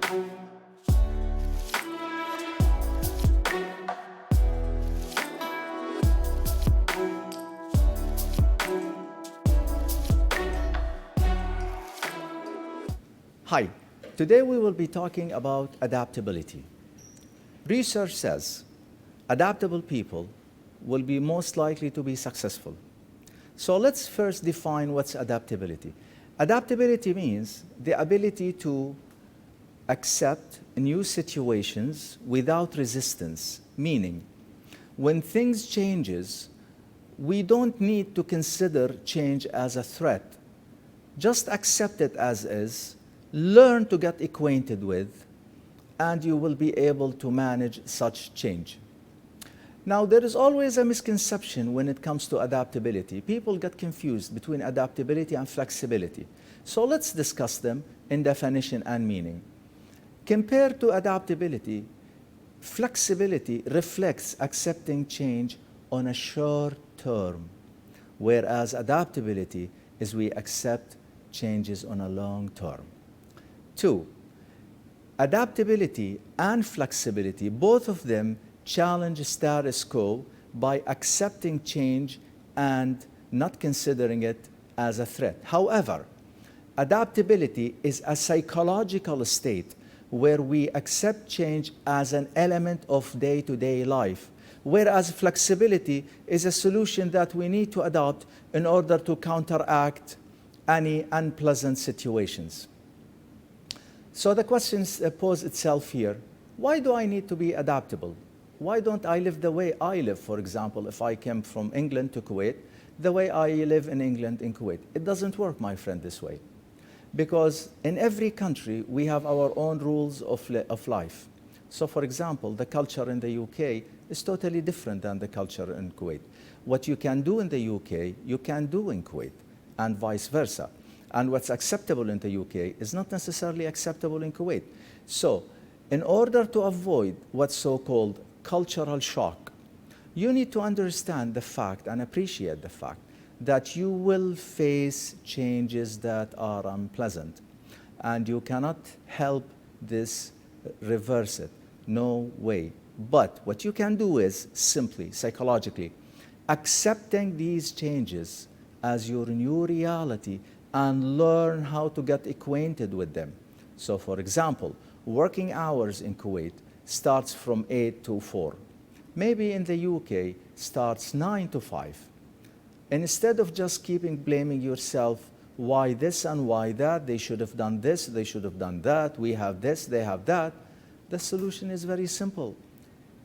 Hi, today we will be talking about adaptability. Research says adaptable people will be most likely to be successful. So let's first define what's adaptability. Adaptability means the ability to accept new situations without resistance, meaning when things changes, we don't need to consider change as a threat. Just accept it as is, learn to get acquainted with, and you will be able to manage such change. Now, there is always a misconception when it comes to adaptability. People get confused between adaptability and flexibility. So let's discuss them in definition and meaning. Compared to adaptability, flexibility reflects accepting change on a short term, whereas adaptability is we accept changes on a long term. 2, adaptability and flexibility, both of them challenge status quo by accepting change and not considering it as a threat. However, adaptability is a psychological state where we accept change as an element of day-to-day life, whereas flexibility is a solution that we need to adopt in order to counteract any unpleasant situations. So the question poses itself here, why do I need to be adaptable? Why don't I live the way I live? For example, if I came from England to Kuwait, the way I live in England in Kuwait. It doesn't work, my friend, this way. Because in every country, we have our own rules of life. So for example, the culture in the UK is totally different than the culture in Kuwait. What you can do in the UK, you can do in Kuwait, and vice versa. And what's acceptable in the UK is not necessarily acceptable in Kuwait. So in order to avoid what's so-called cultural shock, you need to understand the fact and appreciate the fact that you will face changes that are unpleasant. And you cannot help this reverse it. No way. But what you can do is simply, psychologically, accepting these changes as your new reality and learn how to get acquainted with them. So for example, working hours in Kuwait starts from 8 to 4. Maybe in the UK starts 9 to 5. And instead of just blaming yourself, why this and why that, they should have done this, they should have done that, we have this, they have that, the solution is very simple.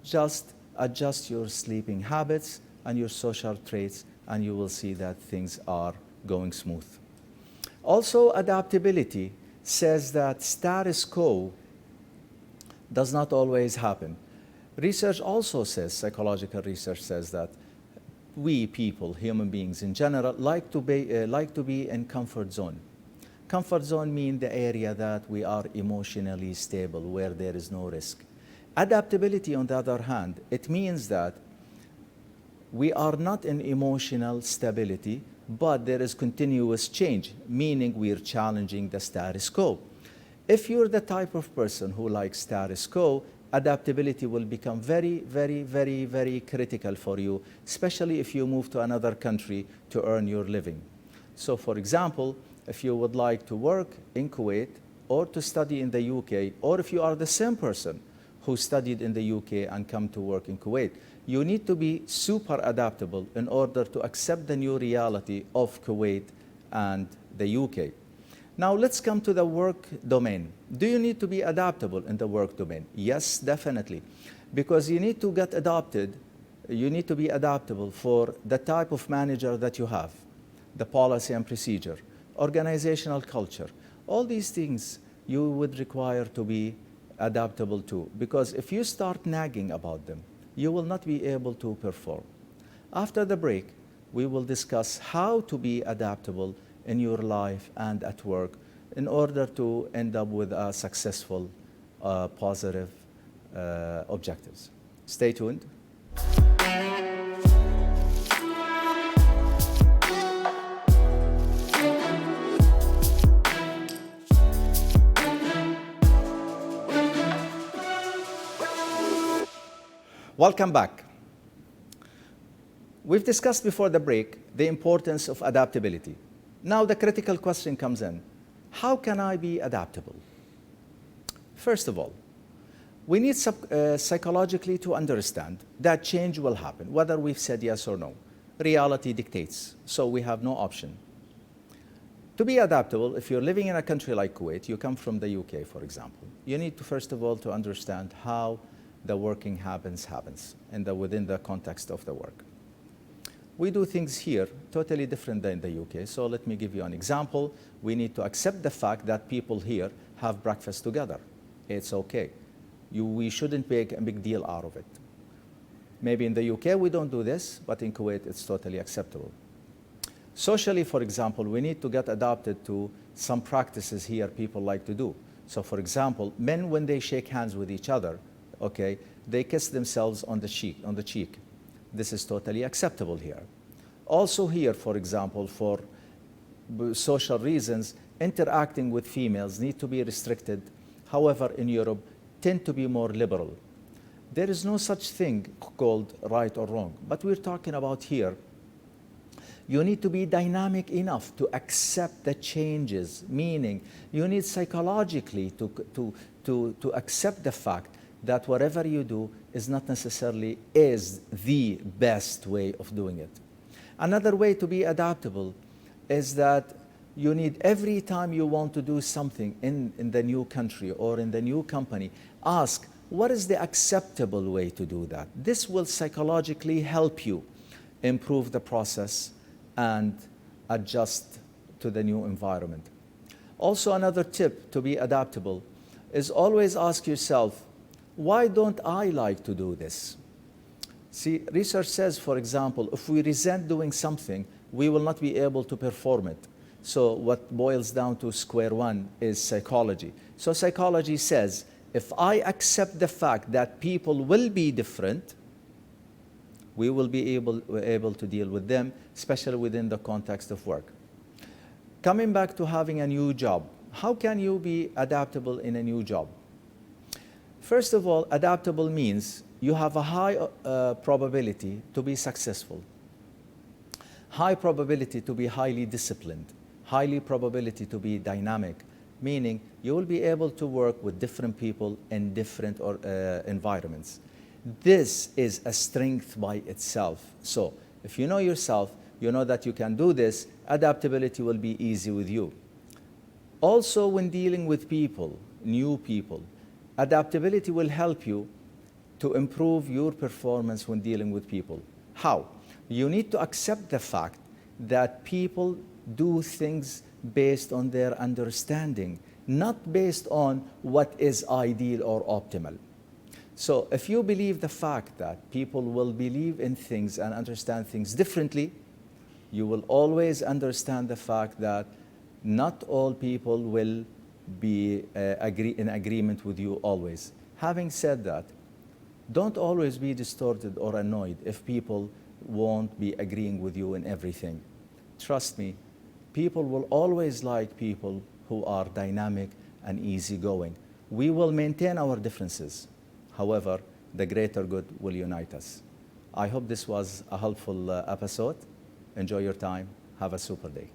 Just adjust your sleeping habits and your social traits, and you will see that things are going smooth. Also, adaptability says that status quo does not always happen. Research also says, psychological research says that we people, human beings in general, like to be in comfort zone. Comfort zone means the area that we are emotionally stable, where there is no risk. Adaptability, on the other hand, it means that we are not in emotional stability, but there is continuous change, meaning we're challenging the status quo. If you're the type of person who likes status quo, adaptability will become very, very, very, very critical for you, especially if you move to another country to earn your living. So for example, if you would like to work in Kuwait or to study in the UK, or if you are the same person who studied in the UK and come to work in Kuwait, you need to be super adaptable in order to accept the new reality of Kuwait and the UK. Now let's come to the work domain. Do you need to be adaptable in the work domain? Yes, definitely. Because you need to get adapted, you need to be adaptable for the type of manager that you have, the policy and procedure, organizational culture. All these things you would require to be adaptable to, because if you start nagging about them, you will not be able to perform. After the break, we will discuss how to be adaptable in your life and at work in order to end up with a successful, positive objectives. Stay tuned. Welcome back. We've discussed before the break the importance of adaptability. Now the critical question comes in. How can I be adaptable? First of all, we need psychologically to understand that change will happen, whether we've said yes or no. Reality dictates, so we have no option. To be adaptable, if you're living in a country like Kuwait, you come from the UK, for example, you need to, first of all, to understand how the working happens within the context of the work. We do things here totally different than the UK, so let me give you an example. We need to accept the fact that people here have breakfast together. It's okay. We shouldn't make a big deal out of it. Maybe in the UK we don't do this, but in Kuwait it's totally acceptable. Socially, for example, we need to get adapted to some practices here people like to do. So for example, men, when they shake hands with each other, okay, they kiss themselves on the cheek. This is totally acceptable here. Also here, for example, for social reasons, interacting with females need to be restricted. However, in Europe, tend to be more liberal. There is no such thing called right or wrong, but we're talking about here. You need to be dynamic enough to accept the changes, meaning you need psychologically to accept the fact that whatever you do is not necessarily the best way of doing it. Another way to be adaptable is that you need, every time you want to do something in the new country or in the new company, ask, what is the acceptable way to do that? This will psychologically help you improve the process and adjust to the new environment. Also, another tip to be adaptable is always ask yourself, why don't I like to do this? See, research says, for example, if we resent doing something, we will not be able to perform it. So what boils down to square one is psychology. So psychology says, if I accept the fact that people will be different, we will be able to deal with them, especially within the context of work. Coming back to having a new job, how can you be adaptable in a new job? First of all, adaptable means you have a high probability to be successful, high probability to be highly disciplined, highly probability to be dynamic, meaning you will be able to work with different people in different environments. This is a strength by itself. So if you know yourself, you know that you can do this, adaptability will be easy with you. Also, when dealing with people, new people, adaptability will help you to improve your performance when dealing with people. How? You need to accept the fact that people do things based on their understanding, not based on what is ideal or optimal. So if you believe the fact that people will believe in things and understand things differently, you will always understand the fact that not all people will be in agreement with you always. Having said that, don't always be distorted or annoyed if people won't be agreeing with you in everything. Trust me, people will always like people who are dynamic and easygoing. We will maintain our differences. However, the greater good will unite us. I hope this was a helpful episode. Enjoy your time. Have a super day.